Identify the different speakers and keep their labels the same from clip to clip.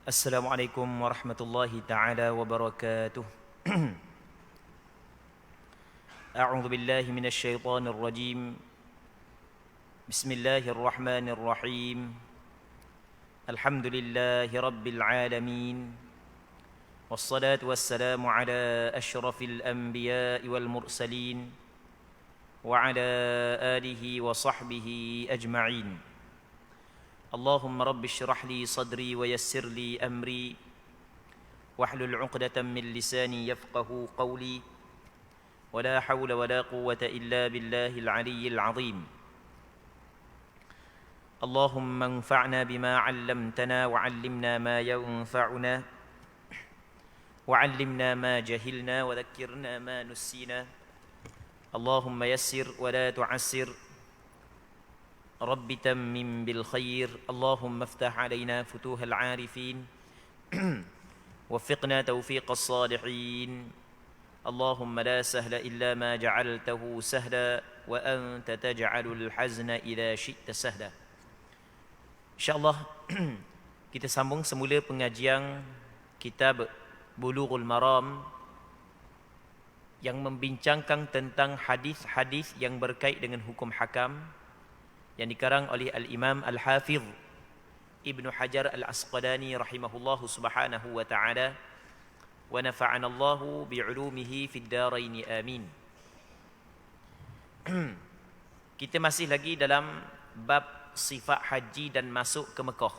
Speaker 1: Assalamualaikum warahmatullahi taala wabarakatuh. A'udzu billahi minasy syaithanir rajim. Bismillahirrahmanirrahim. Alhamdulillahi rabbil alamin. Wassalatu wassalamu ala asyrafil anbiya'i wal mursalin wa ala alihi wa sahbihi ajma'in. اللهم رب اشرح لي صدري ويسر لي أمري واحلل عقدة من لساني يفقه قولي ولا حول ولا قوة إلا بالله العلي العظيم. اللهم انفعنا بما علمتنا وعلمنا ما ينفعنا وعلمنا ما جهلنا وذكرنا ما نسينا. اللهم يسر ولا تعسر رب تمم بالخير. اللهم افتح علينا فتوح العارفين وفقنا توفيق الصالحين. اللهم لا سهل إلا ما جعلته سهلا وأنت تجعل الحزن إذا شئت سهلا. InsyaAllah kita sambung semula pengajian kitab Bulughul Maram yang membincangkan tentang hadis-hadis yang berkait dengan hukum hakam yang dikarang oleh Al-Imam Al-Hafidh Ibnu Hajar Al-Asqalani rahimahullahu subhanahu wa ta'ala wa nafa'ana Allahu bi'ulumihi fid daraini amin. Kita masih lagi dalam bab sifat haji dan masuk ke Mekah.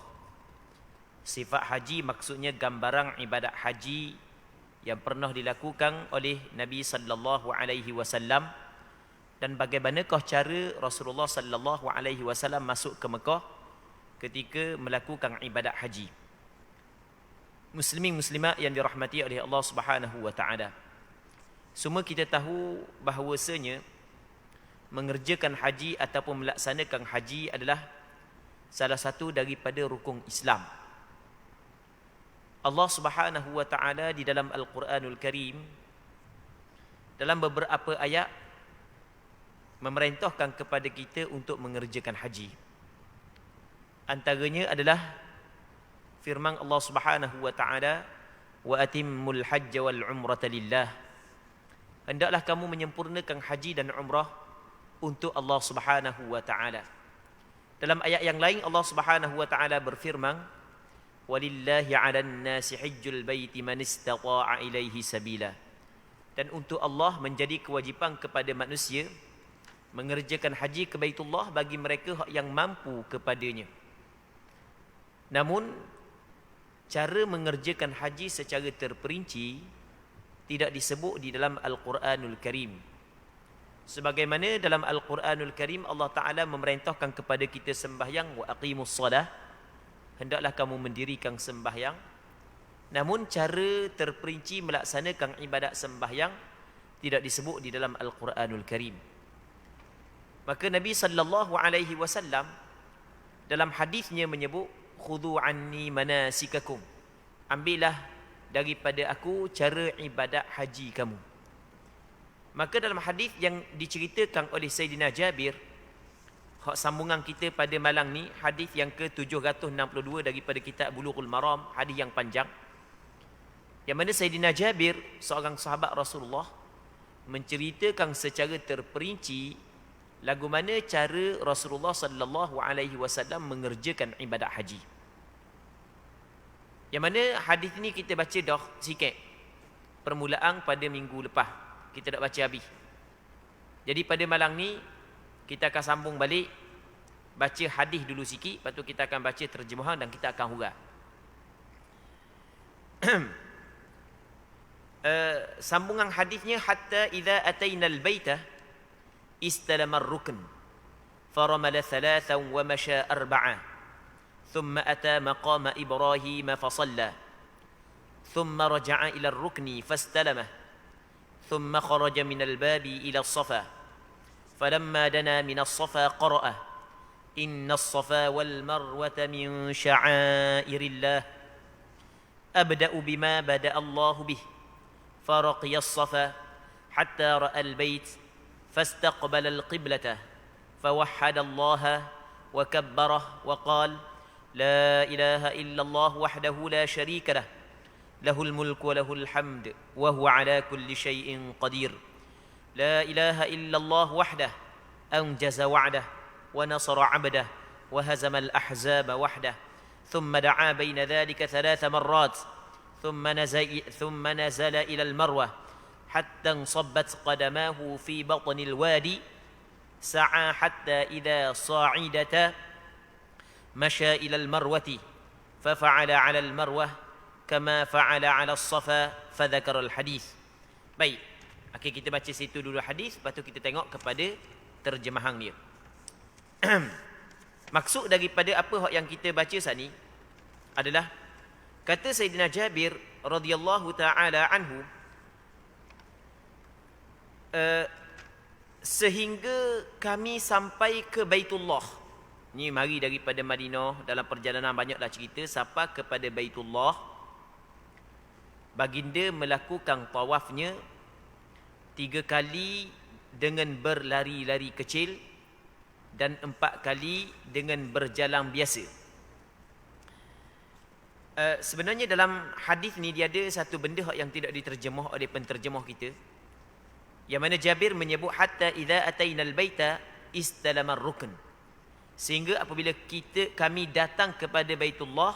Speaker 1: Sifat haji maksudnya gambaran ibadat haji yang pernah dilakukan oleh Nabi sallallahu alaihi wasallam dan bagaimanakah cara Rasulullah sallallahu alaihi wasallam masuk ke Mekah ketika melakukan ibadat haji. Muslimin muslimat yang dirahmati oleh Allah Subhanahu wa taala. Semua kita tahu bahawasanya mengerjakan haji ataupun melaksanakan haji adalah salah satu daripada rukun Islam. Allah Subhanahu wa taala di dalam Al-Quranul Karim dalam beberapa ayat memerintahkan kepada kita untuk mengerjakan haji. Antaranya adalah firman Allah Subhanahu wa taala, "Wa atimmul hajja wal umrata lillah." Hendaklah kamu menyempurnakan haji dan umrah untuk Allah Subhanahu wa taala. Dalam ayat yang lain Allah Subhanahu wa taala berfirman, "Walillahi 'alan nasi hajjul baiti man istata'a ilaihi sabila." Dan untuk Allah menjadi kewajipan kepada manusia mengerjakan haji ke Baitullah bagi mereka yang mampu kepadanya. Namun cara mengerjakan haji secara terperinci tidak disebut di dalam Al-Quranul Karim. Sebagaimana dalam Al-Quranul Karim Allah Ta'ala memerintahkan kepada kita sembahyang, wa aqimus salah, hendaklah kamu mendirikan sembahyang. Namun cara terperinci melaksanakan ibadat sembahyang tidak disebut di dalam Al-Quranul Karim. Maka Nabi sallallahu alaihi wasallam dalam hadisnya menyebut, khudhu anni manasikakum, ambillah daripada aku cara ibadat haji kamu. Maka dalam hadis yang diceritakan oleh Sayyidina Jabir, hak sambungan kita pada malam ni, hadis yang ke-762 daripada kitab Bulughul Maram, hadis yang panjang, yang mana Sayyidina Jabir, seorang sahabat Rasulullah, menceritakan secara terperinci lagu mana cara Rasulullah sallallahu alaihi wasallam mengerjakan ibadat haji. Yang mana hadis ni kita baca dah sikit permulaan pada minggu lepas. Kita dah baca habis. Jadi pada malam ni kita akan sambung balik, baca hadis dulu sikit, lepas tu kita akan baca terjemahan dan kita akan huraikan. Sambungan hadisnya, hatta idza atainal baita استلم الركن فرمل ثلاثا ومشى أربعة ثم أتى مقام إبراهيم فصلى ثم رجع إلى الركن فاستلمه ثم خرج من الباب إلى الصفا فلما دنا من الصفا قرأ إن الصفا والمروة من شعائر الله أبدأ بما بدأ الله به فرقي الصفا حتى رأى البيت فاستقبل القبلة فوحد الله وكبره وقال لا إله إلا الله وحده لا شريك له له الملك وله الحمد وهو على كل شيء قدير لا إله إلا الله وحده أنجز وعده ونصر عبده وهزم الأحزاب وحده ثم دعا بين ذلك 3 مرات ثم نزل إلى المروة حتى انصبت قدماه في بطن الوادي سعى حتى إذا صعدتا مشى إلى المروة ففعل على المروة كما فعل على الصفا فذكر الحديث. Baik. Okey, kita baca situ dulu hadis, lepas tu kita tengok kepada terjemahan dia. Maksud daripada apa yang kita baca saat ni adalah kata Sayyidina Jabir radhiyallahu taala anhu, sehingga kami sampai ke Baitullah. Ni mari daripada Madinah, dalam perjalanan banyaklah cerita sampai kepada Baitullah. Baginda melakukan tawafnya 3 kali dengan berlari-lari kecil dan 4 kali dengan berjalan biasa. Sebenarnya dalam hadis ni dia ada satu benda yang tidak diterjemah oleh penterjemah kita, yang mana Jabir menyebut hatta idza atainal baita istalama rukn, sehingga apabila kami datang kepada Baitullah,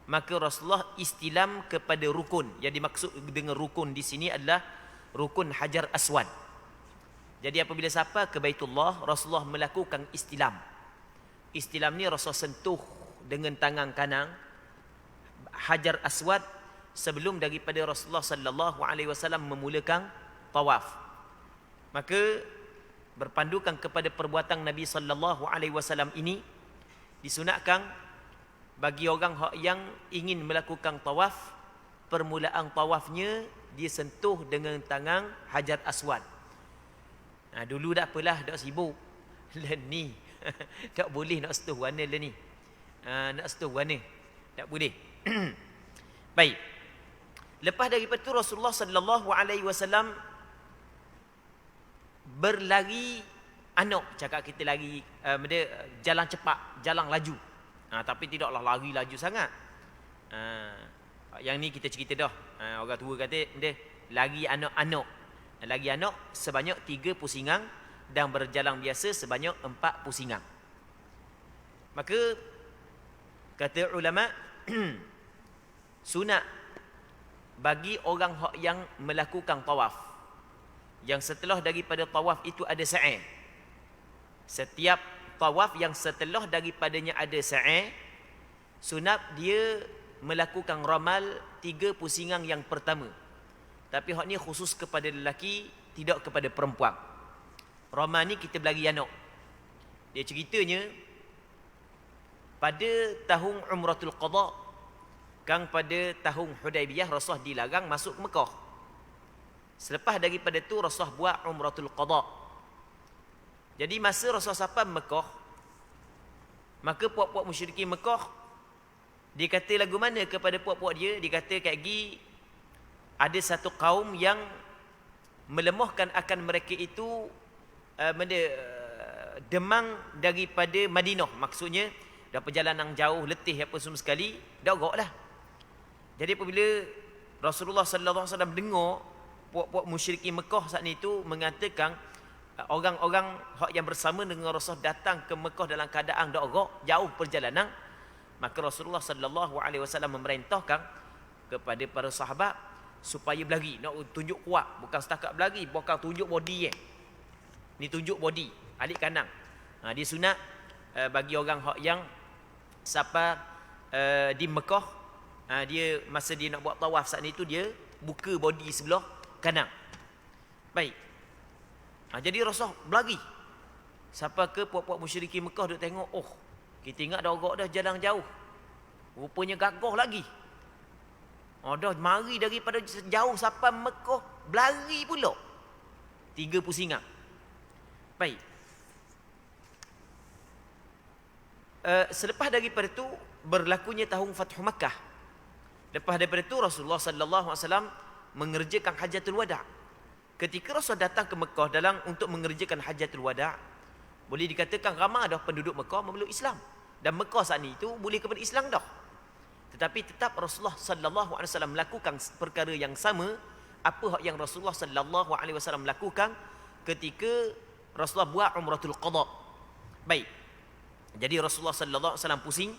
Speaker 1: maka Rasulullah istilam kepada rukun. Yang dimaksud dengan rukun di sini adalah rukun Hajar Aswad. Jadi apabila sampai ke Baitullah, Rasulullah melakukan istilam. Istilam ni Rasulullah sentuh dengan tangan kanan Hajar Aswad sebelum daripada Rasulullah sallallahu alaihi wasallam memulakan tawaf. Maka berpandukan kepada perbuatan Nabi sallallahu alaihi wasallam ini, disunatkan bagi orang yang ingin melakukan tawaf, permulaan tawafnya dia sentuh dengan tangan Hajar Aswad. Dulu tak apalah, tak sibuk. Lah ni tak boleh nak sentuh warna lah ni. Nak sentuh warna tak boleh. Baik. Lepas daripada itu Rasulullah sallallahu alaihi wasallam berlari anak, cakap kita lari jalan cepat, jalan laju. Tapi tidaklah lari laju sangat. Yang ni kita cerita dah. Orang tua kata dia lari anak-anak. Lari anak sebanyak 3 pusingan dan berjalan biasa sebanyak 4 pusingan. Maka kata ulama sunat bagi orang yang melakukan tawaf, yang setelah daripada tawaf itu ada sa'i. Setiap tawaf yang setelah daripadanya ada sa'i, sunat dia melakukan ramal 3 pusingan yang pertama. Tapi hak ni khusus kepada lelaki, tidak kepada perempuan. Ramal ni kita berlari anak. Dia ceritanya pada tahun Umratul Qadha, kan pada tahun Hudaibiyah Rasulullah dilarang masuk ke Mekah. Selepas daripada tu Rasulullah buat Umratul Qadha. Jadi masa Rasulullah sampai Mekah, maka puak-puak musyrikin Mekah, dia kata lagu mana kepada puak-puak dia? Dia kata kat gi ada satu kaum yang melemahkan akan mereka itu demang daripada Madinah. Maksudnya dah perjalanan jauh, letih apa semua sekali, dah ogok dah. Jadi apabila Rasulullah sallallahu alaihi wasallam dengar puak-puak musyrikin Mekah saat itu mengatakan orang-orang yang bersama dengan Rasulullah datang ke Mekah dalam keadaan dah ogok, jauh perjalanan, maka Rasulullah sallallahu alaihi wasallam memerintahkan kepada para sahabat supaya berlari, nak tunjuk kuat, bukan setakat berlari, bukan tunjuk body ni tunjuk body, alik kanan. Dia sunat bagi orang yang sampai di Mekah, dia masa dia nak buat tawaf saat itu dia buka body sebelah kanan. Baik. Jadi Rasulullah berlari sampai ke puak-puak musyrikin Mekah, duk tengok, oh, kita ingat dah ogok dah jalan jauh, rupanya gagah lagi. Dah mari daripada jauh sampai Mekah, berlari pula 3 pusingan. Baik. Selepas daripada itu berlakunya tahun Fathu Makkah. Lepas daripada itu Rasulullah sallallahu alaihi wasallam mengerjakan Hajatul Wada'. Ketika Rasul datang ke Mekah untuk mengerjakan Hajatul Wada', boleh dikatakan ramai dah penduduk Mekah memeluk Islam. Dan Mekah saat ni itu boleh kepada Islam dah. Tetapi tetap Rasulullah sallallahu alaihi wasallam melakukan perkara yang sama apa yang Rasulullah sallallahu alaihi wasallam lakukan ketika Rasulullah buat umratul qada. Baik. Jadi Rasulullah sallallahu alaihi wasallam pusing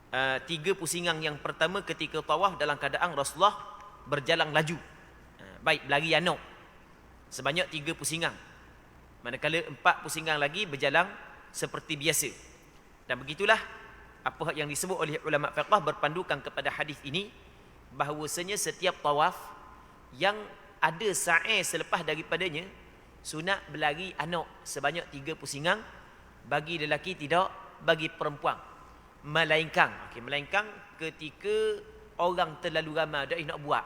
Speaker 1: 3 pusingan. Yang pertama ketika tawaf dalam keadaan Rasulullah berjalan laju. Baik, berlari anak. Sebanyak 3 pusingan. Manakala 4 pusingan lagi berjalan seperti biasa. Dan begitulah apa yang disebut oleh ulama fiqh berpandukan kepada hadis ini, bahawasanya setiap tawaf yang ada sa'i selepas daripadanya sunat berlari anak sebanyak 3 pusingan, bagi lelaki tidak, bagi perempuan. Melainkan ketika orang terlalu ramai dak nak buat.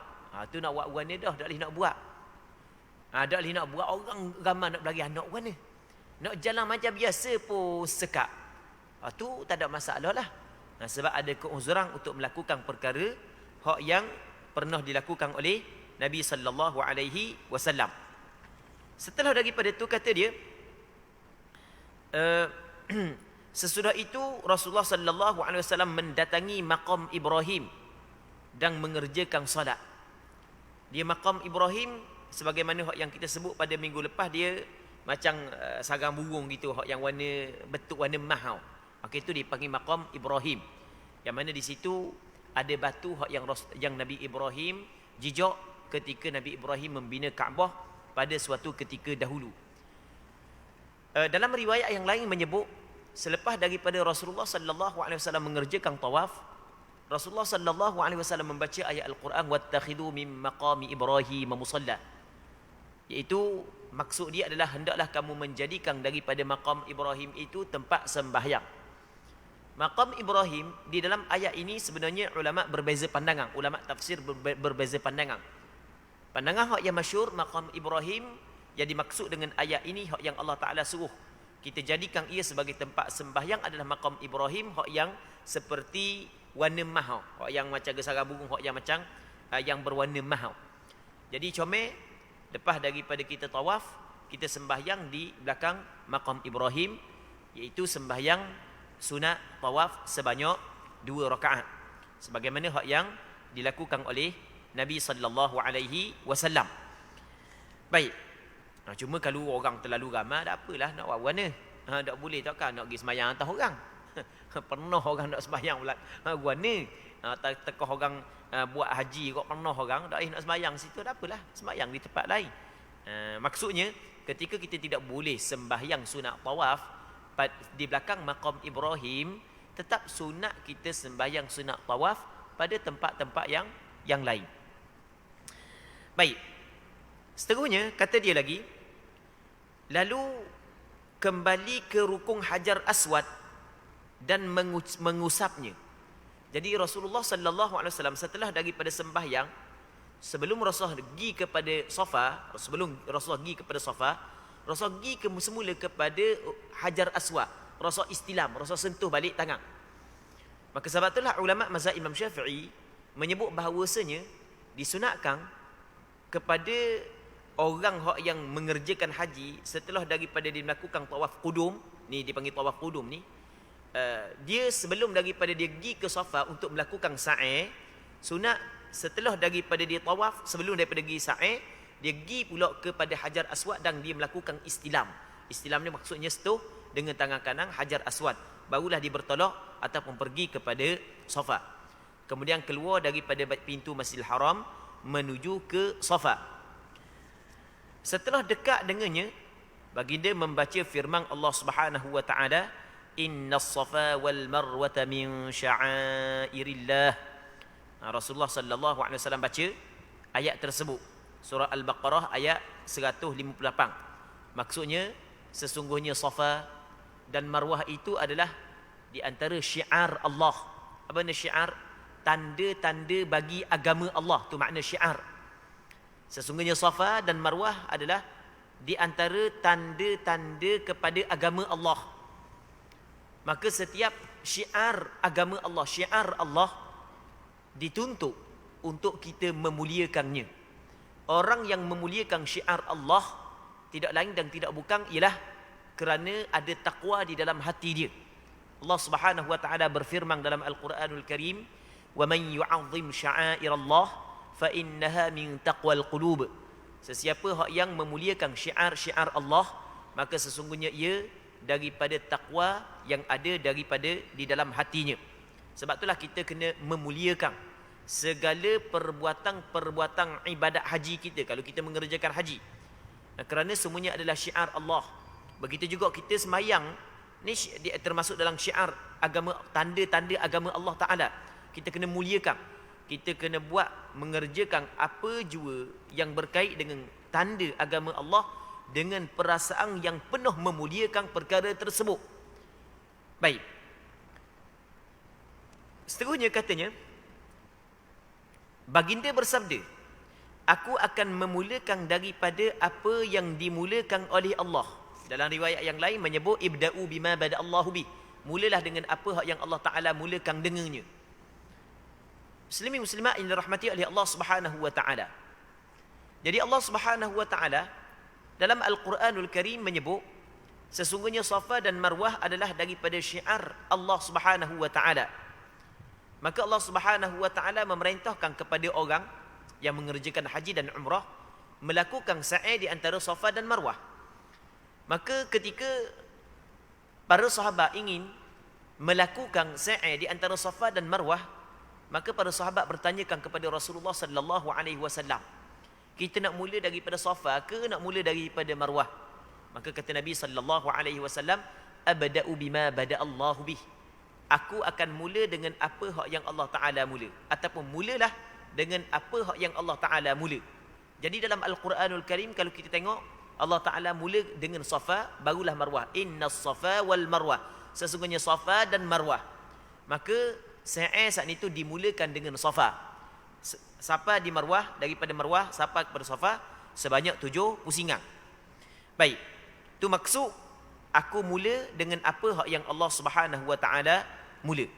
Speaker 1: Tu nak buat warna dah, dak boleh nak buat. Dak boleh nak buat, orang ramai nak berlari anak warna. Nak jalan macam biasa pun sekak. Tu tak ada masalah lah. Sebab ada keuzuran untuk melakukan perkara hak yang pernah dilakukan oleh Nabi sallallahu alaihi wasallam. Setelah daripada itu kata dia, sesudah itu Rasulullah sallallahu alaihi wasallam mendatangi maqam Ibrahim dan mengerjakan solat. Dia maqam Ibrahim sebagaimana hak yang kita sebut pada minggu lepas, dia macam sarang burung gitu, hak yang warna bentuk warna emas tau. Itu dipanggil maqam Ibrahim. Yang mana di situ ada batu hak yang Nabi Ibrahim jejak ketika Nabi Ibrahim membina Kaabah pada suatu ketika dahulu. Dalam riwayat yang lain menyebut, selepas daripada Rasulullah sallallahu alaihi wasallam mengerjakan tawaf, Rasulullah sallallahu alaihi wasallam membaca ayat Al-Quran, wattakhidhu min maqami Ibrahim musalla. Iaitu maksud dia adalah hendaklah kamu menjadikan daripada maqam Ibrahim itu tempat sembahyang. Maqam Ibrahim di dalam ayat ini sebenarnya ulama berbeza pandangan, ulama tafsir berbeza pandangan. Pandangan hak yang masyhur, maqam Ibrahim yang dimaksud dengan ayat ini, hak yang Allah Taala suruh kita jadikan ia sebagai tempat sembahyang adalah maqam Ibrahim hak yang seperti warna emas, hak yang macam gesarang burung, hak yang macam yang berwarna emas. Jadi comel lepas daripada kita tawaf, kita sembahyang di belakang maqam Ibrahim, iaitu sembahyang sunat tawaf sebanyak 2 rakaat sebagaimana hak yang dilakukan oleh Nabi sallallahu alaihi wasallam. Baik. Cuma kalau orang terlalu ramai, tak apalah nak buat warna. Tak boleh takkan nak pergi sembahyang atas orang. Pernah orang nak sembahyang pula warna. Tekah orang buat haji kok, pernah orang tak nak sembahyang situ, tak apalah, sembahyang di tempat lain. Maksudnya ketika kita tidak boleh sembahyang sunat tawaf di belakang maqam Ibrahim, tetap sunat kita sembahyang sunat tawaf pada tempat-tempat yang lain. Baik. Seterusnya kata dia lagi, lalu kembali ke rukun Hajar Aswad dan mengusapnya. Jadi Rasulullah sallallahu alaihi wasallam setelah daripada sembahyang, sebelum Rasulullah pergi kepada Safa, Rasul pergi semula kepada Hajar Aswad. Rasul istilam, Rasul sentuh balik tangan. Maka sebab itulah ulama mazhab Imam Syafi'i menyebut bahawasanya disunatkan kepada orang yang mengerjakan haji setelah daripada dia melakukan tawaf qudum, ni dipanggil tawaf qudum ni, dia sebelum daripada dia pergi ke Safa untuk melakukan sa'i, sunat setelah daripada dia tawaf, sebelum daripada pergi sa'i, dia pergi pula kepada Hajar Aswad dan dia melakukan istilam. Istilam ni maksudnya sentuh dengan tangan kanan Hajar Aswad. Barulah dia bertolak ataupun pergi kepada Safa. Kemudian keluar daripada pintu Masjidil Haram menuju ke Safa. Setelah dekat dengannya, baginda membaca firman Allah Subhanahu wa taala, "Innas Safa wal Marwata min sya'airillah." Rasulullah sallallahu alaihi wasallam baca ayat tersebut. Surah Al-Baqarah ayat 158. Maksudnya sesungguhnya Safa dan Marwah itu adalah di antara syiar Allah. Apa makna syiar? Tanda-tanda bagi agama Allah, tu makna syiar. Sesungguhnya Safa dan Marwah adalah di antara tanda-tanda kepada agama Allah. Maka setiap syiar agama Allah, syiar Allah dituntut untuk kita memuliakannya. Orang yang memuliakan syiar Allah tidak lain dan tidak bukan ialah kerana ada takwa di dalam hati dia. Allah Subhanahu wa taala berfirman dalam Al-Quranul Karim, "Wa man yu'azzim sya'airallah fa innaha min taqwal qulub." Sesiapa yang memuliakan syiar-syiar Allah, maka sesungguhnya ia daripada takwa yang ada daripada di dalam hatinya. Sebab itulah kita kena memuliakan segala perbuatan ibadat haji kita kalau kita mengerjakan haji. Kerana semuanya adalah syiar Allah. Begitu juga kita semayang, ni termasuk dalam syiar agama, tanda-tanda agama Allah Ta'ala. Kita kena muliakan. Kita kena buat, mengerjakan apa jua yang berkait dengan tanda agama Allah dengan perasaan yang penuh memuliakan perkara tersebut. Baik. Seterusnya katanya, baginda bersabda, "Aku akan memulakan daripada apa yang dimulakan oleh Allah." Dalam riwayat yang lain menyebut, "Ibda'u bima bada'allahu bi." Mulalah dengan apa yang Allah Ta'ala mulakan dengannya. Muslimin muslimat yang dirahmati oleh Allah Subhanahu wa taala. Jadi Allah Subhanahu wa taala dalam Al-Quranul Karim menyebut sesungguhnya Safa dan Marwah adalah daripada syiar Allah Subhanahu wa taala. Maka Allah Subhanahu wa taala memerintahkan kepada orang yang mengerjakan haji dan umrah melakukan sa'i di antara Safa dan Marwah. Maka ketika para sahabat ingin melakukan sa'i di antara Safa dan Marwah, maka para sahabat bertanyakan kepada Rasulullah sallallahu alaihi wasallam, kita nak mula daripada Safa ke nak mula daripada Marwah? Maka kata Nabi sallallahu alaihi wasallam, "Abda'u bima bada'allahu bih." Aku akan mula dengan apa hak yang Allah Taala mula, ataupun mulalah dengan apa hak yang Allah Taala mula. Jadi dalam Al-Quranul Karim kalau kita tengok, Allah Taala mula dengan Safa, barulah Marwah. Innas Safa wal Marwah. Sesungguhnya Safa dan Marwah. Maka sa'i saat itu dimulakan dengan Safa. Sapa di Marwah, daripada Marwah sapa kepada Safa sebanyak 7 pusingan. Baik. Itu maksud aku mula dengan apa hak yang Allah Subhanahu wa taala mula.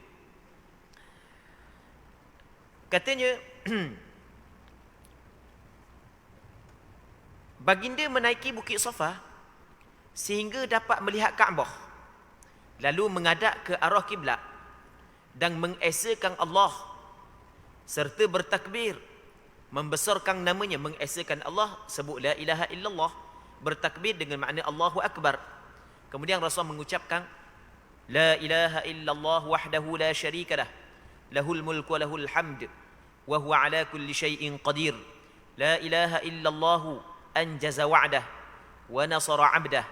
Speaker 1: Katanya baginda menaiki bukit Safa sehingga dapat melihat Kaabah, lalu menghadap ke arah kiblat dan mengesakan Allah serta bertakbir, membesarkan namanya, mengesakan Allah, sebut la ilaha illallah, bertakbir dengan makna Allahu Akbar. Kemudian Rasul mengucapkan la ilaha illallah wahdahu la syarika lah, lahul mulku wa lahul hamd wa huwa ala kulli syai'in qadir, la ilaha illallah anjaza wa'dah wa nasara 'abdah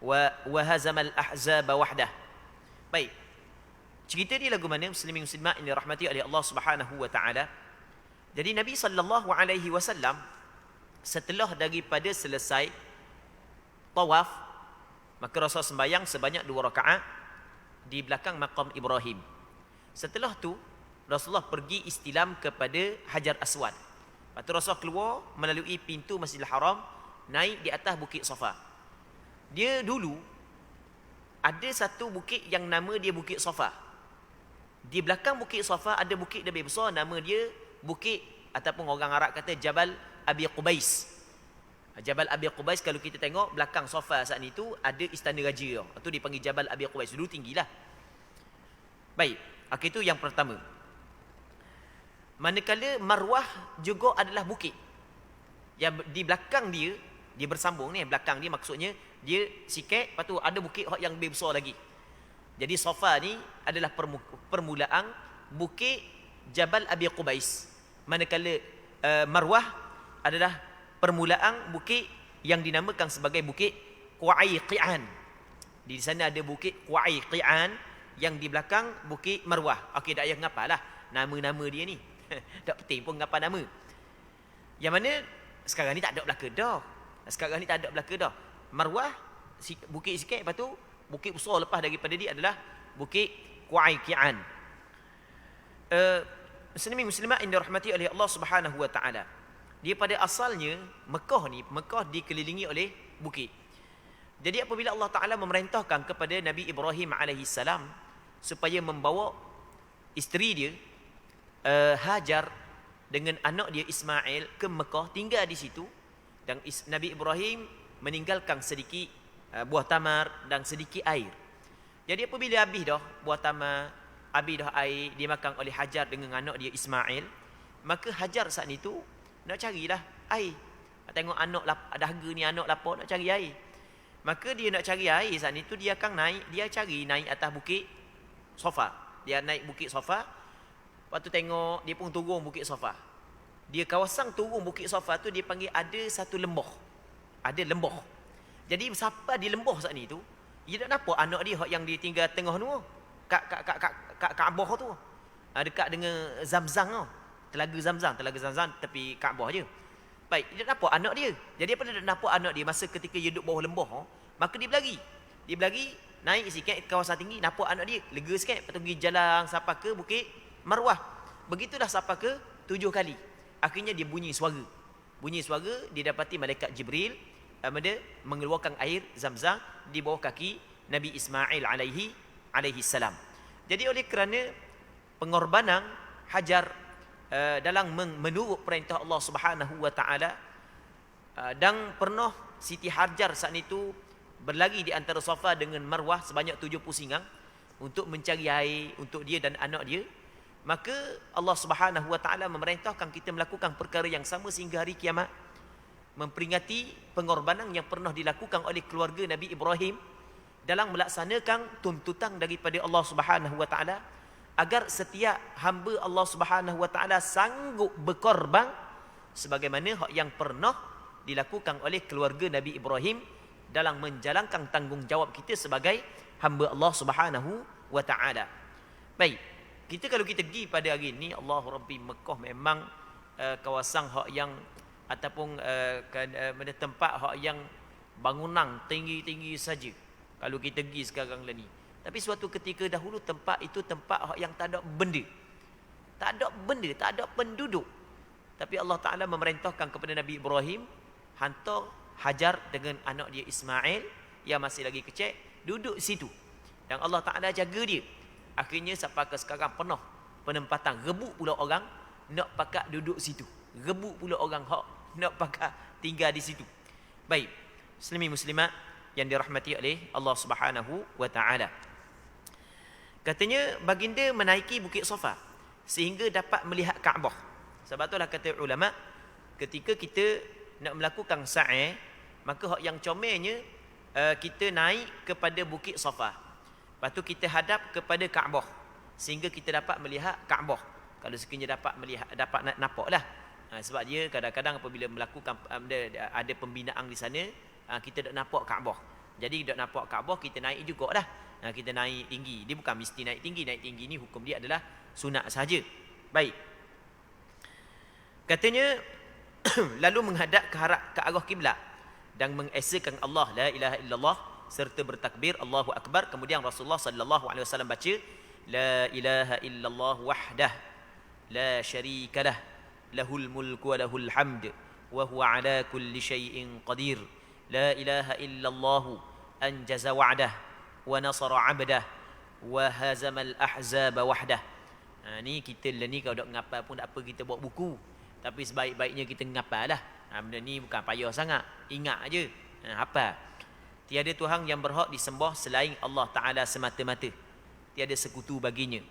Speaker 1: wa hazama al-ahzaba wahdah. Baik. Cerita ni lagu mana muslimin muslimat yang dirahmati oleh Allah Subhanahu wa taala. Jadi Nabi sallallahu alaihi wasallam setelah daripada selesai tawaf, maka Rasul sembahyang sebanyak 2 rakaat di belakang maqam Ibrahim. Setelah tu Rasulullah pergi istilam kepada Hajar Aswad. Lepas tu Rasul keluar melalui pintu Masjidil Haram, naik di atas bukit Safa. Dia dulu ada satu bukit yang nama dia Bukit Safa. Di belakang bukit Safa ada bukit lebih besar, nama dia bukit, ataupun orang Arab kata Jabal Abi Qubais. Jabal Abi Qubais, kalau kita tengok belakang Safa saat itu ada istana raja. Itu dipanggil Jabal Abi Qubais. Dulu tinggilah. Baik, itu yang pertama. Manakala Marwah juga adalah bukit. Yang di belakang dia bersambung ni, belakang dia maksudnya dia sikit, lepas tu ada bukit yang lebih besar lagi. Jadi Safa ni adalah permulaan bukit Jabal Abi Qubais. Manakala Marwah adalah permulaan bukit yang dinamakan sebagai bukit Qu'ayqi'an. Di sana ada bukit Qu'ayqi'an yang di belakang bukit Marwah. Okey, tak payah ngapalah nama-nama dia ni. Tak penting pun ngapa nama. Yang mana sekarang ni tak ada belaka dah. Sekarang ni tak ada belaka dah. Marwah bukit sikit, lepas tu bukit besar lepas daripada dia adalah bukit Qu'ayqi'an. Muslimin muslimat yang dirahmati oleh Allah Subhanahu wa taala. Dia pada asalnya Mekah dikelilingi oleh bukit. Jadi apabila Allah Taala memerintahkan kepada Nabi Ibrahim alaihi salam supaya membawa isteri dia Hajar dengan anak dia Ismail ke Mekah, tinggal di situ, dan Nabi Ibrahim meninggalkan sedikit buah tamar dan sedikit air. Jadi apabila habis dah buah taman, habis dah air dimakan oleh Hajar dengan anak dia Ismail, maka Hajar saat itu nak carilah air. Tengok anak dahaga ni anak lapar nak cari air. Maka dia nak cari air saat itu dia akan naik, dia cari naik atas bukit Safa. Dia naik bukit Safa. Lepas tu tengok dia pun turun bukit Safa. Dia kawasan turun bukit Safa tu dia panggil ada satu lembah. Ada lembah. Jadi siapa di lembah saat ni tu, dia tak nampak anak dia yang dia tinggal tengah tu. Kat Kaabah tu. Dekat dengan Zamzam tu. Telaga Zamzam tepi Kaabah je. Baik, dia tak nampak anak dia. Jadi apabila dia nampak anak dia masa ketika dia duduk bawah lembah, maka dia berlari. Dia berlari, naik sikit ke kawasan tinggi, nampak anak dia, lega sikit, lepas tu pergi jalan sampai ke bukit Marwah. Begitulah sampai ke 7 kali. Akhirnya dia bunyi suara. Bunyi suara, dia dapati malaikat Jibril mengeluarkan air Zamzam di bawah kaki Nabi Ismail alaihi salam. Jadi oleh kerana pengorbanan Hajar dalam menurut perintah Allah Subhanahu wa taala, dan pernah Siti Hajar saat itu berlari di antara Safa dengan Marwah sebanyak 70 singang untuk mencari air untuk dia dan anak dia, maka Allah Subhanahu wa taala memerintahkan kita melakukan perkara yang sama sehingga hari kiamat, memperingati pengorbanan yang pernah dilakukan oleh keluarga Nabi Ibrahim dalam melaksanakan tuntutan daripada Allah Subhanahu wa taala agar setiap hamba Allah Subhanahu wa taala sanggup berkorban sebagaimana hak yang pernah dilakukan oleh keluarga Nabi Ibrahim dalam menjalankan tanggungjawab kita sebagai hamba Allah Subhanahu wa taala. Baik, kalau kita pergi pada hari ini, Allahu Rabbi, Mekah memang kawasan hak yang ataupun tempat hak yang bangunan tinggi-tinggi saja. Kalau kita pergi sekarang lah ni. Tapi suatu ketika dahulu tempat itu tempat yang tak ada benda. Tak ada penduduk. Tapi Allah Ta'ala memerintahkan kepada Nabi Ibrahim, hantar Hajar dengan anak dia Ismail yang masih lagi kecil, duduk situ. Dan Allah Ta'ala jaga dia. Akhirnya sampai ke sekarang penuh penempatan. Rebut pula orang nak pakat duduk situ. Rebut pula orang nak pakat tinggal di situ. Baik, Muslimi muslimat yang dirahmati oleh Allah Subhanahu wa Ta'ala. Katanya baginda menaiki bukit Safa sehingga dapat melihat Kaabah. Sebab itulah kata ulama, ketika kita nak melakukan sa'i, maka hak yang comelnya kita naik kepada bukit Safa. Lepas tu kita hadap kepada Kaabah sehingga kita dapat melihat Kaabah. Kalau sekiranya dapat nampaklah. Sebab dia kadang-kadang apabila melakukan ada pembinaan di sana, kita dak nampak Kaabah. Jadi dak nampak Kaabah, kita naik jugalah. Kita naik tinggi. Dia bukan mesti naik tinggi. Naik tinggi ni hukum dia adalah sunat sahaja. Baik. Katanya lalu menghadap ke arah kiblat dan mengesakan Allah la ilaha illallah serta bertakbir Allahu akbar. Kemudian Rasulullah sallallahu alaihi wasallam baca la ilaha illallah wahdah la syarikalah lahul mulku wa lahul hamd wa huwa ala kulli syai'in qadir. La ilaha illallah anjaza wa'dah wa nasara 'abdah wa hazamal ahzaba wahdah. Ni kita lah ni kalau dak ngapal pun tak apa, kita buat buku. Tapi sebaik-baiknya kita ngapal lah. Benda ni bukan payah sangat. Ingat aje. Hafal. Tiada Tuhan yang berhak disembah selain Allah Ta'ala semata-mata. Tiada sekutu baginya.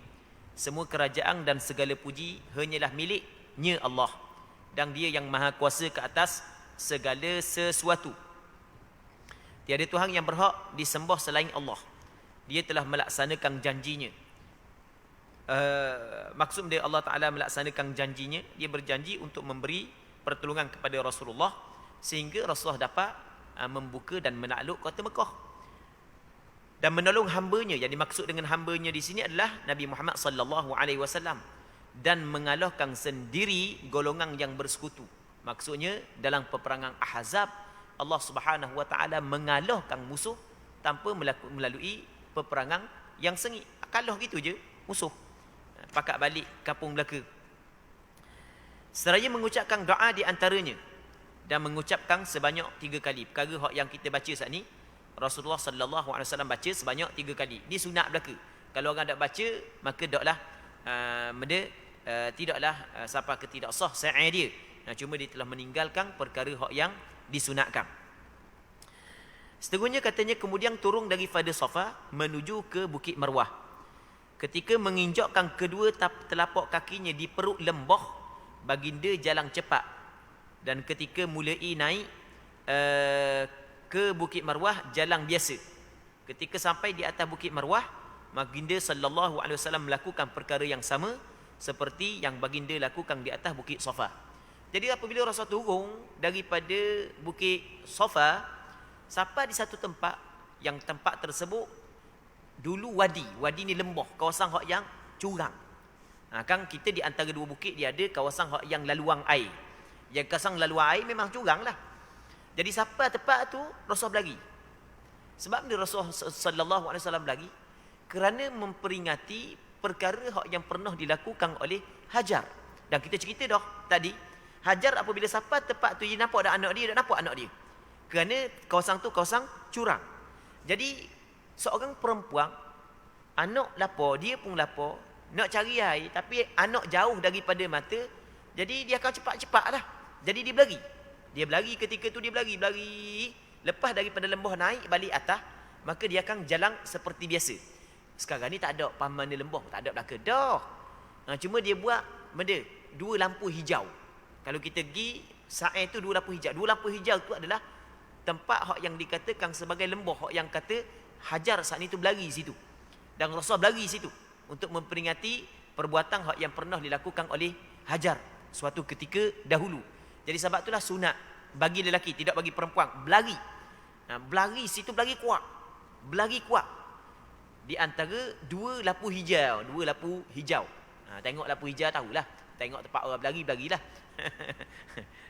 Speaker 1: Semua kerajaan dan segala puji hanyalah miliknya Allah. Dan dia yang maha kuasa ke atas segala sesuatu. Tiada Tuhan yang berhak disembah selain Allah. Dia telah melaksanakan janjinya. Maksud dia Allah Ta'ala melaksanakan janjinya. Dia berjanji untuk memberi pertolongan kepada Rasulullah sehingga Rasulullah dapat membuka dan menakluk kota Mekah dan menolong hambanya. Yang dimaksud dengan hambanya di sini adalah Nabi Muhammad sallallahu alaihi wasallam, dan mengalahkan sendiri golongan yang bersekutu. Maksudnya dalam peperangan Ahzab, Allah Subhanahu wa taala mengalahkan musuh tanpa melalui peperangan yang sengit. Kalah gitu je musuh. Pakat balik kampung belaka. Seraya mengucapkan doa di antaranya dan mengucapkan sebanyak 3 kali. Perkara hak yang kita baca saat ni, Rasulullah sallallahu alaihi wasallam baca sebanyak 3 kali. Ni sunat belaka. Kalau orang tak baca, maka taklah tidaklah sampai ke tidak sah sa'i dia. Cuma dia telah meninggalkan perkara hak yang disunatkan. Seterusnya katanya kemudian turun daripada Safa menuju ke Bukit Marwah. Ketika menginjakkan kedua telapak kakinya di perut lembah, baginda jalan cepat. Dan ketika mulai naik ke Bukit Marwah, jalan biasa. Ketika sampai di atas Bukit Marwah, baginda sallallahu alaihi wasallam melakukan perkara yang sama seperti yang baginda lakukan di atas Bukit Safa. Jadi apabila Rasul turun daripada Bukit Safa, sampai di satu tempat, yang tempat tersebut dulu wadi. Wadi ni lembah, kawasan hak yang curang. Kan kita di antara dua bukit dia ada kawasan hak yang laluan air. Yang kawasan laluan air memang curang lah. Jadi sampai tempat tu Rasul berlari. Sebab ni Rasul sallallahu alaihi wasallam berlari kerana memperingati perkara hak yang pernah dilakukan oleh Hajar. Dan kita cerita dah tadi, Hajar apabila sampai tempat tu dia nampak dah anak dia, dah nampak anak dia. Kerana kawasan tu kawasan curang. Jadi seorang perempuan, anak lapar, dia pun lapar, nak cari air tapi anak jauh daripada mata, jadi dia akan cepat-cepat lah. Jadi dia berlari. Dia berlari ketika tu dia berlari. Lepas daripada lembah naik balik atas, maka dia akan jalan seperti biasa. Sekarang ni tak ada paman di lembah, tak ada belaka dah. Cuma dia buat benda, dua lampu hijau. Kalau kita pergi sa'i tu dua lampu hijau. Dua lampu hijau tu adalah tempat hak yang dikatakan sebagai lembah, hak yang kata Hajar saat itu berlari situ. Dan Rasul berlari situ untuk memperingati perbuatan hak yang pernah dilakukan oleh Hajar suatu ketika dahulu. Jadi sebab itulah sunat bagi lelaki, tidak bagi perempuan, berlari. Berlari situ, berlari kuat. Berlari kuat. Di antara dua lampu hijau, tengok lampu hijau tahulah. Tengok tempat orang berlari, berlarilah.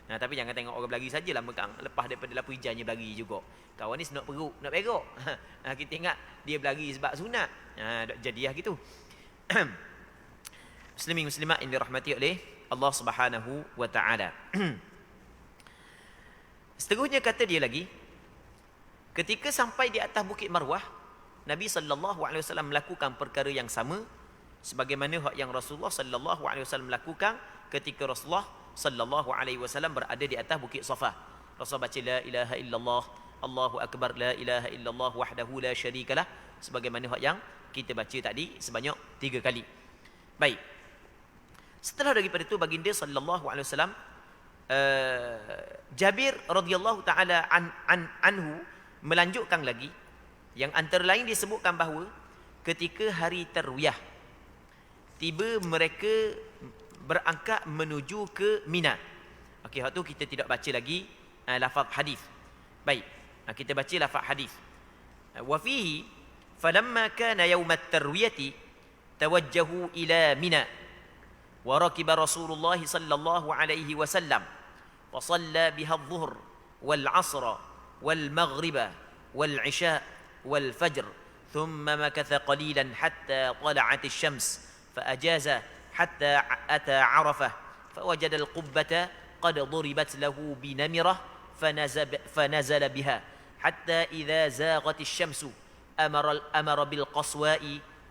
Speaker 1: Tapi jangan tengok orang berlari sajalah, mekang. Lepas daripada lampu hijaunya berlari juga. Kawan ni senok perut, nak berok. Kita ingat dia berlari sebab sunat. Jadilah gitu. Muslimin muslimat yang dirahmati oleh Allah Subhanahu wa taala. Seterusnya kata dia lagi, ketika sampai di atas Bukit Marwah, Nabi sallallahu alaihi wasallam melakukan perkara yang sama sebagaimana hak yang Rasulullah sallallahu alaihi wasallam lakukan ketika Rasulullah sallallahu alaihi wasallam berada di atas Bukit Safa. Rasul baca la ilaha illallah, Allahu akbar, la ilaha illallah wahdahu la syarikalah, sebagaimana hak yang kita baca tadi sebanyak 3 kali. Baik. Setelah daripada itu baginda sallallahu alaihi wasallam, Jabir radhiyallahu taala anhu melanjutkan lagi, yang antara lain disebutkan bahawa ketika hari Tarwiyah tiba mereka berangkat menuju ke Mina. Okey, hak tu kita tidak baca lagi lafaz hadis. Baik, kita baca lafaz hadis. Wa fihi falamma kana yawm at-tarwiyati tawajjahu ila Mina wa rakiba Rasulullah sallallahu alaihi wasallam wa shalla biha adh-dhuhr wal 'asr wal maghrib wal 'isha wal fajr thumma makatha qalilan hatta tala'at asy-syams fa ajaza حتى أتى عرفة فوجد القبة قد ضربت له بنمرة فنزل بها حتى إذا زاغت الشمس أمر بالقصواء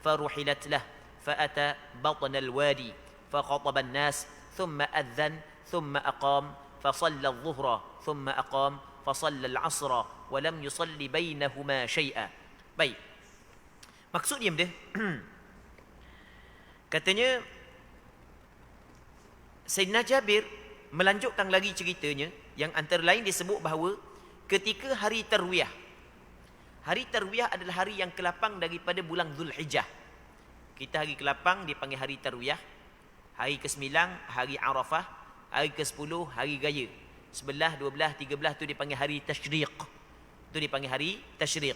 Speaker 1: فرحلت له فأتى بطن الوادي فخطب الناس ثم أذن ثم أقام فصلى الظهر ثم أقام فصلى العصر ولم يصلي بينهما شيئا. Baik, maksud dia katanya Sayyidina Jabir melanjutkan lagi ceritanya, yang antara lain disebut bahawa ketika hari Tarwiyah. Hari Tarwiyah adalah hari yang ke-8 daripada bulan Zulhijjah. Kita hari ke-8 dipanggil hari Tarwiyah. Hari ke-9 hari Arafah, hari ke-10 hari Raya. 11, 12, 13 tu dipanggil hari Tashriq. Tu dipanggil hari Tashriq.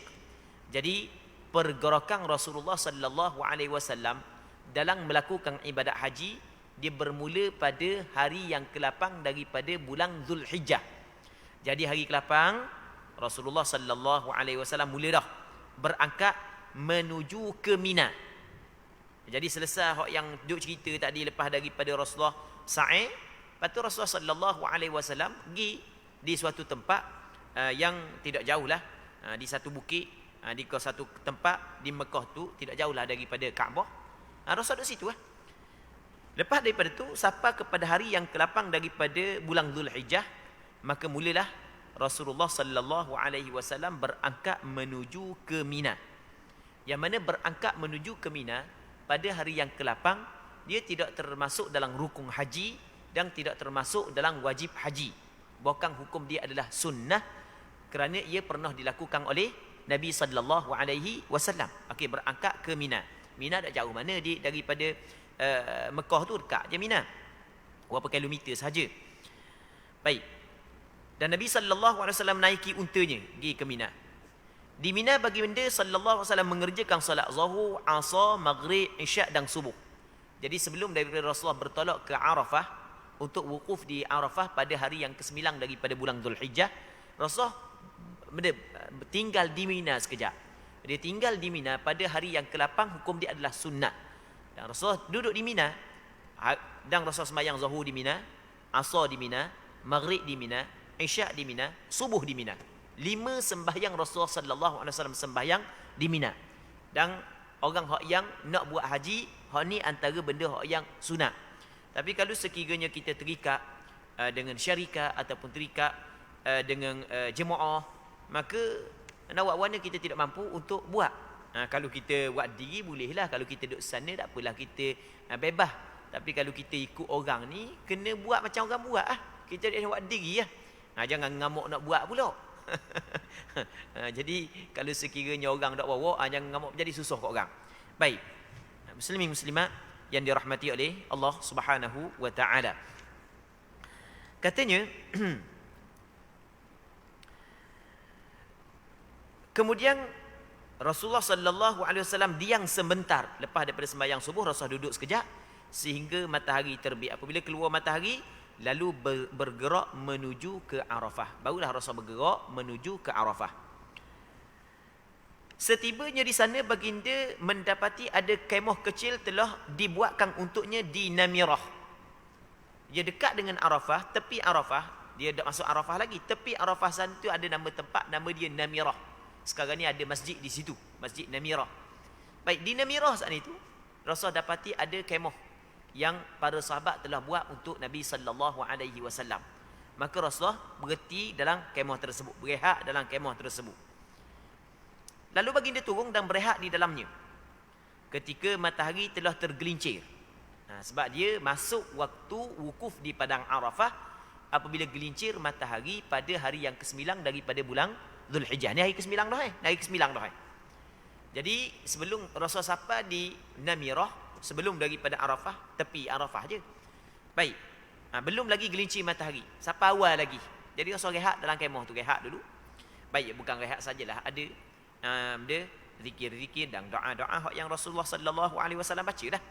Speaker 1: Jadi pergerakan Rasulullah sallallahu alaihi wasallam dalam melakukan ibadat haji, dia bermula pada hari yang ke-8 daripada bulan Zulhijjah. Jadi hari ke-8 Rasulullah sallallahu alaihi wasallam mula dah berangkat menuju ke Mina. Jadi selesai hak yang duk cerita tadi, lepas daripada Rasulullah sa'i, lepas tu Rasulullah sallallahu alaihi wasallam pergi di suatu tempat yang tidak jauh lah, di satu bukit, di satu tempat di Mekah tu, tidak jauh lah daripada Kaabah. Rasul duduk situ lah. Lepas daripada tu sampai kepada hari yang ke-8 daripada bulan Zulhijjah, maka mulalah Rasulullah sallallahu alaihi wasallam berangkat menuju ke Mina. Yang mana berangkat menuju ke Mina pada hari yang ke-8, dia tidak termasuk dalam rukun haji dan tidak termasuk dalam wajib haji. Bahkan hukum dia adalah sunnah kerana ia pernah dilakukan oleh Nabi sallallahu alaihi wasallam. Okey, berangkat ke Mina. Mina tak jauh mana daripada Mekah tu, dekat je Mina. Berapa kilometer sahaja. Baik. Dan Nabi sallallahu alaihi wasallam naiki untanya pergi ke Mina. Di Mina baginda sallallahu alaihi wasallam mengerjakan solat zuhur, asar, maghrib, isyak dan subuh. Jadi sebelum daripada Rasulullah bertolak ke Arafah untuk wukuf di Arafah pada hari yang ke-9 daripada bulan Zulhijjah, Rasulullah tinggal di Mina sekejap. Dia tinggal di Mina pada hari yang ke-8, hukum dia adalah sunnah. Dan Rasulullah duduk di Mina, dan Rasulullah sembahyang zuhur di Mina, asar di Mina, maghrib di Mina, isyak di Mina, subuh di Mina. 5 sembahyang Rasulullah sallallahu alaihi wasallam sembahyang di Mina. Dan orang hak yang nak buat haji, hak ni antara benda hak yang sunat. Tapi kalau sekiranya kita terikat dengan syarikat ataupun terikat dengan jemaah, maka nak buat kita tidak mampu untuk buat. Kalau kita buat diri bolehlah, kalau kita duduk sana tak apalah, kita bebas. Tapi kalau kita ikut orang ni, kena buat macam orang buat ah. Kita tak buat diri lah. Jangan ngamuk nak buat pula. Jadi kalau sekiranya orang tak bawa, jangan ngamuk, jadi susah kat orang. Baik. Muslimin muslimat yang dirahmati oleh Allah Subhanahu wa taala. Katanya kemudian Rasulullah sallallahu alaihi wasallam diam sebentar lepas daripada sembahyang subuh. Rasulullah duduk sekejap sehingga matahari terbit. Apabila keluar matahari, lalu bergerak menuju ke Arafah. Barulah Rasulullah bergerak menuju ke Arafah. Setibanya di sana, baginda mendapati ada kemah kecil telah dibuatkan untuknya di Namirah. Dia dekat dengan Arafah, tepi Arafah. Dia dah masuk Arafah lagi. Tepi Arafah sana tu ada nama tempat, nama dia Namirah. Sekarang ni ada masjid di situ, Masjid Namirah. Baik, di Namirah saat itu, Rasulullah dapati ada kemah yang para sahabat telah buat untuk Nabi sallallahu alaihi wasallam. Maka Rasulullah berhenti dalam kemah tersebut, berehat dalam kemah tersebut. Lalu baginda turun dan berehat di dalamnya ketika matahari telah tergelincir. Sebab dia masuk waktu wukuf di padang Arafah apabila gelincir matahari pada hari yang ke-9 daripada bulan Zulhijjah. Ni hari ke-9 dah hari ke-9 dah. Jadi sebelum Rasulullah sampai di Namirah, sebelum daripada Arafah, tepi Arafah je. Baik. Belum lagi gelincir matahari. Sampai awal lagi. Jadi Rasul rehat dalam kemah tu, rehat dulu. Baik, bukan rehat sajalah, ada dia zikir-zikir dan doa-doa yang Rasulullah sallallahu alaihi wasallam baca dah.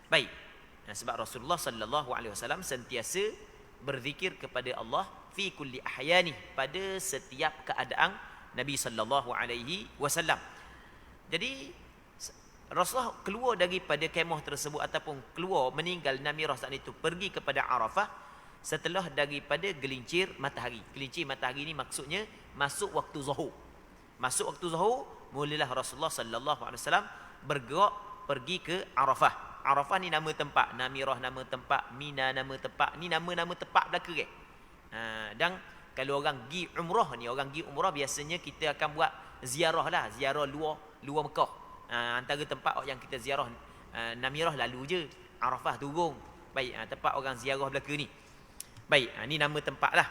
Speaker 1: Baik. Sebab Rasulullah sallallahu alaihi wasallam sentiasa berzikir kepada Allah fi kulli ahyani, pada setiap keadaan Nabi sallallahu alaihi wasallam. Jadi Rasulullah keluar daripada kemah tersebut ataupun keluar meninggal Namirah saat itu, pergi kepada Arafah setelah daripada gelincir matahari. Gelincir matahari ni maksudnya masuk waktu zuhur. Masuk waktu zuhur, mulalah Rasulullah sallallahu alaihi wasallam bergerak pergi ke Arafah. Arafah ni nama tempat, Namirah nama tempat, Mina nama tempat. Ni nama-nama tempat belaka. Dan kalau orang pergi umrah ni, orang pergi umrah biasanya kita akan buat ziarah lah, ziarah luar Mekah. Antara tempat yang kita ziarah, Namirah lalu je, Arafah turun. Baik, tempat orang ziarah belaka ni. Baik, ni nama tempat lah.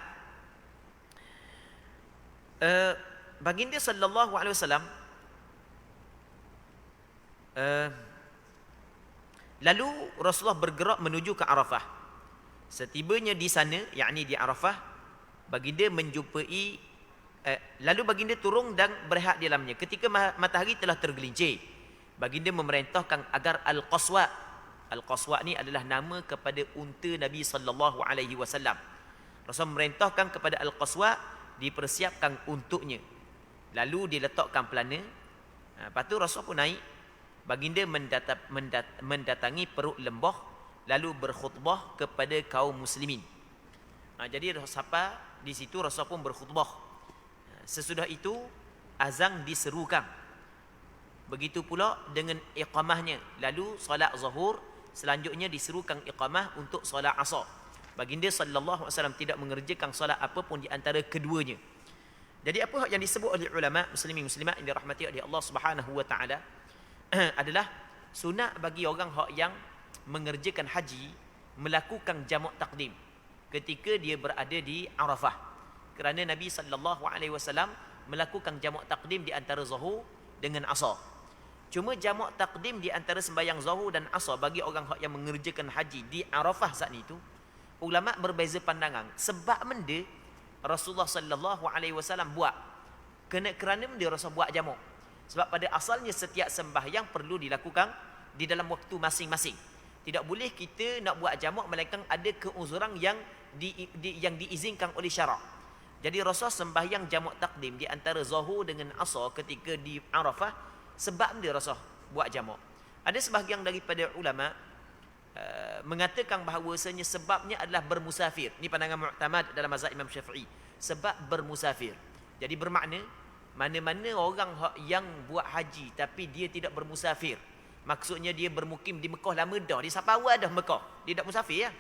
Speaker 1: Baginda sallallahu alaihi wasallam lalu Rasulullah bergerak menuju ke Arafah. Setibanya di sana, yakni di Arafah, baginda menjumpai lalu baginda turun dan berehat di dalamnya. Ketika matahari telah tergelincir, baginda memerintahkan agar Al-Qaswa. Al-Qaswa ni adalah nama kepada unta Nabi sallallahu alaihi wasallam. Rasul memerintahkan kepada Al-Qaswa dipersiapkan untuknya. Lalu diletakkan pelana. Lepas tu Rasul pun naik. Baginda mendatangi perut lembah, lalu berkhutbah kepada kaum muslimin. Jadi sampai di situ Rasul pun berkhutbah. Sesudah itu azan diserukan. Begitu pula dengan iqamahnya. Lalu solat zuhur, selanjutnya diserukan iqamah untuk solat asar. Baginda sallallahu alaihi wasallam tidak mengerjakan solat apapun di antara keduanya. Jadi apa yang disebut oleh ulama muslimin muslimat yang dirahmati oleh Allah Subhanahu wa taala adalah sunat bagi orang yang mengerjakan haji melakukan jamak takdim ketika dia berada di Arafah. Kerana Nabi sallallahu alaihi wasallam melakukan jamak takdim di antara Zuhur dengan Asar. Cuma jamak takdim di antara sembahyang Zuhur dan Asar bagi orang yang mengerjakan haji di Arafah saat itu, ulama berbeza pandangan sebab benda Rasulullah sallallahu alaihi wasallam buat kerana benda Rasul buat jamak. Sebab pada asalnya setiap sembahyang perlu dilakukan di dalam waktu masing-masing. Tidak boleh kita nak buat jamak melainkan ada keuzuran yang diizinkan oleh syarak. Jadi Rasul sembahyang jamak takdim di antara Zuhur dengan Asar ketika di Arafah sebab dia Rasul buat jamak. Ada sebahagian daripada ulama mengatakan bahawasanya sebabnya adalah bermusafir. Ini pandangan mu'tamad dalam mazhab Imam Syafi'i. Sebab bermusafir. Jadi bermakna mana-mana orang yang buat haji tapi dia tidak bermusafir. Maksudnya dia bermukim di Mekah lama dah. Dia sampai awal dah Mekah. Dia tak musafir ya.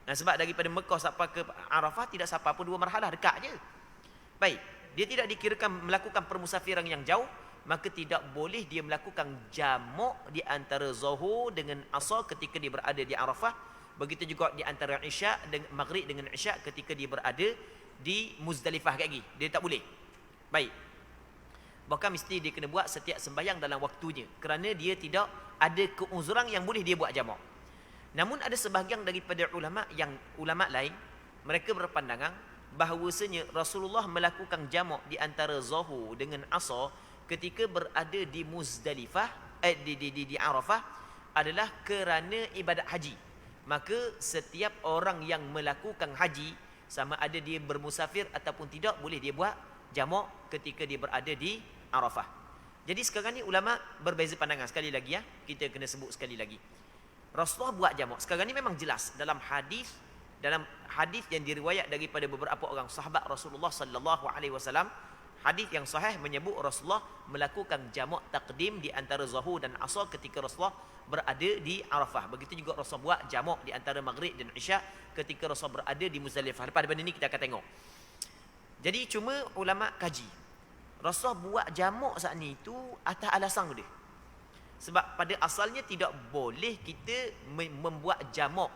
Speaker 1: Nah, sebab daripada Mekah sampai ke Arafah tidak sampai pun 2 marhalah, dekat je. Baik, dia tidak dikirakan melakukan permusafiran yang jauh, maka tidak boleh dia melakukan jamak di antara Zuhur dengan Asar ketika dia berada di Arafah. Begitu juga di antara Isya dengan Maghrib dengan Isya ketika dia berada di Muzdalifah lagi. Dia tak boleh. Baik. Bahkan mesti dia kena buat setiap sembahyang dalam waktunya kerana dia tidak ada keuzuran yang boleh dia buat jamak. Namun ada sebahagian daripada ulama lain, mereka berpandangan bahawasanya Rasulullah melakukan jamak di antara Zuhur dengan Asar ketika berada di Muzdalifah di Arafah adalah kerana ibadat haji. Maka setiap orang yang melakukan haji sama ada dia bermusafir ataupun tidak boleh dia buat jamak ketika dia berada di Arafah. Jadi sekarang ni ulama berbeza pandangan. Sekali lagi ya, kita kena sebut sekali lagi. Rasulullah buat jamak. Sekarang ni memang jelas dalam hadis yang diriwayat daripada beberapa orang sahabat Rasulullah sallallahu alaihi wasallam. Hadis yang sahih menyebut Rasulullah melakukan jamak takdim di antara Zuhur dan Asar ketika Rasulullah berada di Arafah. Begitu juga Rasulullah buat jamak di antara Maghrib dan Isya ketika Rasulullah berada di Muzdalifah. Lepas daripada ini kita akan tengok. Jadi cuma ulama kaji. Rasulullah buat jamak saat ni itu atas alasan dia. Sebab pada asalnya tidak boleh kita membuat jamak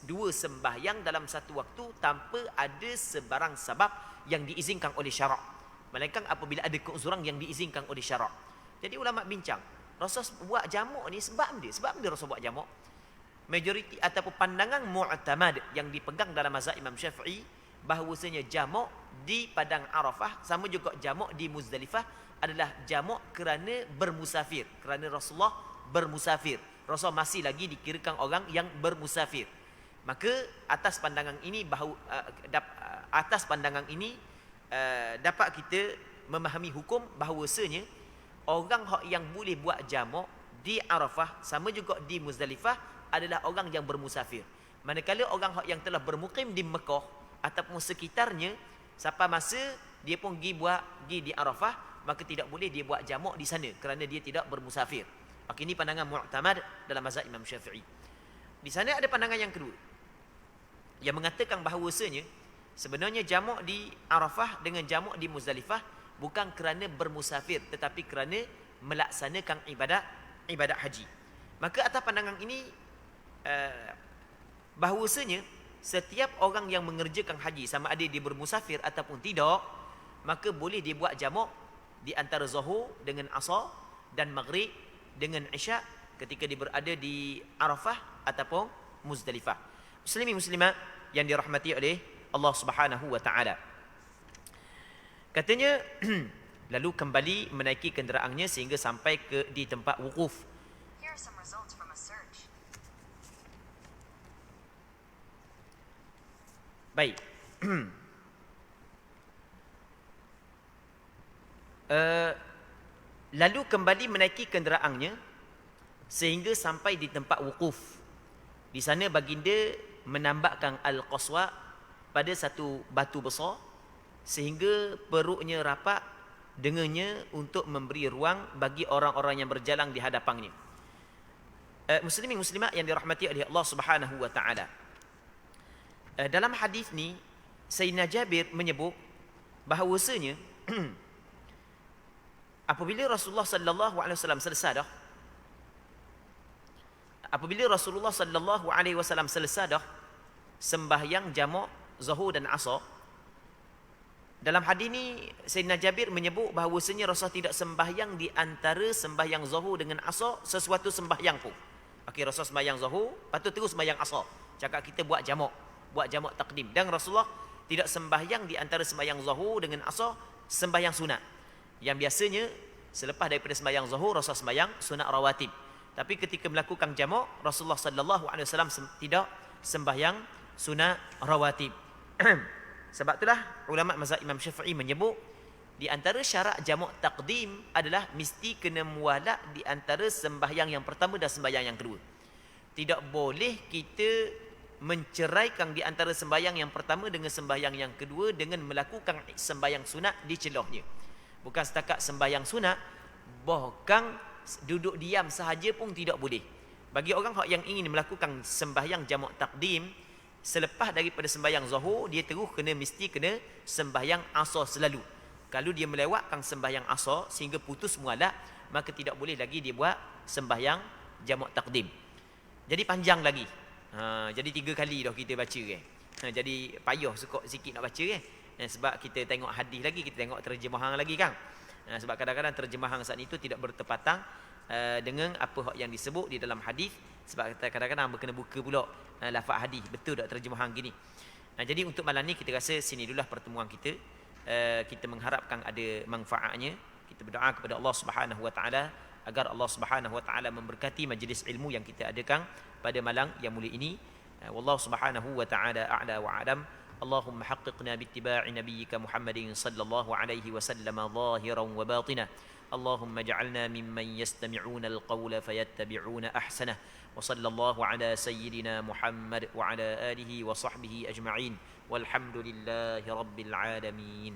Speaker 1: 2 sembahyang dalam satu waktu tanpa ada sebarang sebab yang diizinkan oleh syarak. Melainkan apabila ada keuzuran yang diizinkan oleh syarak. Jadi ulama bincang, Rasul buat jamak ni sebab dia Rasul buat jamak. Majoriti ataupun pandangan mu'tamad yang dipegang dalam mazhab Imam Syafi'i bahawasanya jamak di padang Arafah sama juga jamak di Muzdalifah adalah jamak kerana bermusafir. Kerana Rasulullah bermusafir. Rasul masih lagi dikirakan orang yang bermusafir. Maka atas pandangan ini dapat kita memahami hukum bahawasanya orang yang boleh buat jamak di Arafah sama juga di Muzdalifah adalah orang yang bermusafir. Manakala orang yang telah bermukim di Mekah ataupun sekitarnya sampai masa dia pun pergi di Arafah, maka tidak boleh dia buat jamak di sana kerana dia tidak bermusafir. Maka ini pandangan mu'tamad dalam mazhab Imam Syafi'i. Di sana ada pandangan yang kedua yang mengatakan bahawasanya sebenarnya jamak di Arafah dengan jamak di Muzdalifah bukan kerana bermusafir tetapi kerana melaksanakan ibadat haji. Maka atas pandangan ini bahawasanya setiap orang yang mengerjakan haji sama ada dia bermusafir ataupun tidak, maka boleh dia buat jamak di antara Zuhur dengan Asar dan Maghrib dengan Isya ketika dia berada di Arafah ataupun Muzdalifah. Muslimin muslimat yang dirahmati oleh Allah Subhanahu wa taala. Katanya lalu kembali menaiki kenderaannya sehingga sampai di tempat wukuf. Baik. Lalu kembali menaiki kenderaannya sehingga sampai di tempat wukuf. Di sana baginda menambahkan al-qaswa pada satu batu besar sehingga perutnya rapat dengannya untuk memberi ruang bagi orang-orang yang berjalan di hadapannya. Muslimin muslimat yang dirahmati oleh Allah Subhanahu wa taala. Dalam hadis ni Sayyidina Jabir menyebut bahawasanya apabila Rasulullah sallallahu alaihi wasallam selesai dah, apabila Rasulullah sallallahu alaihi wasallam selesai dah sembahyang jamak Zuhur dan Asar, dalam hadis ni Sayyidina Jabir menyebut bahawasanya Rasulullah tidak sembahyang di antara sembahyang Zuhur dengan Asar sesuatu sembahyang pun. Okey, Rasulullah sembahyang Zuhur, lepas tu terus sembahyang Asar. Cakap kita buat jamak takdim. Dan Rasulullah tidak sembahyang di antara sembahyang Zuhur dengan Asar sembahyang sunat. Yang biasanya selepas daripada sembahyang Zuhur Rasulullah sembahyang sunat rawatib. Tapi ketika melakukan jamak Rasulullah sallallahu alaihi wasallam tidak sembahyang sunat rawatib. Sebab itulah ulama mazhab Imam Syafi'i menyebut di antara syarat jamak takdim adalah mesti kena muwalak di antara sembahyang yang pertama dan sembahyang yang kedua. Tidak boleh kita menceraikan di antara sembahyang yang pertama dengan sembahyang yang kedua dengan melakukan sembahyang sunat di celahnya. Bukan setakat sembahyang sunat, bahkan duduk diam sahaja pun tidak boleh. Bagi orang yang ingin melakukan sembahyang jamak takdim, selepas daripada sembahyang Zuhur, dia terus mesti kena sembahyang Asar selalu. Kalau dia melewatkan sembahyang Asar sehingga putus mualak, maka tidak boleh lagi dia buat sembahyang jamak takdim. Jadi panjang lagi. Jadi 3 kali dah kita baca kan. Jadi payah sikit nak baca kan. Sebab kita tengok hadis lagi, kita tengok terjemahan lagi kan. Sebab kadang-kadang terjemahan saat itu tidak bertepatan dengan apa yang disebut di dalam hadis. Sebab kadang-kadang kena buka pula lafaz hadis, betul tak terjemahan gini. Jadi untuk malam ni kita rasa sini dululah pertemuan kita. Kita mengharapkan ada manfaatnya. Kita berdoa kepada Allah Subhanahu Wa Taala agar Allah Subhanahu Wa Taala memberkati majlis ilmu yang kita adakan pada malam yang mulia ini. Wallahu Subhanahu Wa Taala a'la wa a'lam. Allahumma haqqiqna bittiba'i nabiyyika Muhammadin sallallahu alaihi wasallam zahiran wa batinah. Allahumma ij'alna mimman yastami'una al-qawla fayattabi'una ahsanah. Wa sallallahu ala sayyidina Muhammad wa ala alihi wa sahbihi ajma'in. Walhamdulillahi rabbil alamin.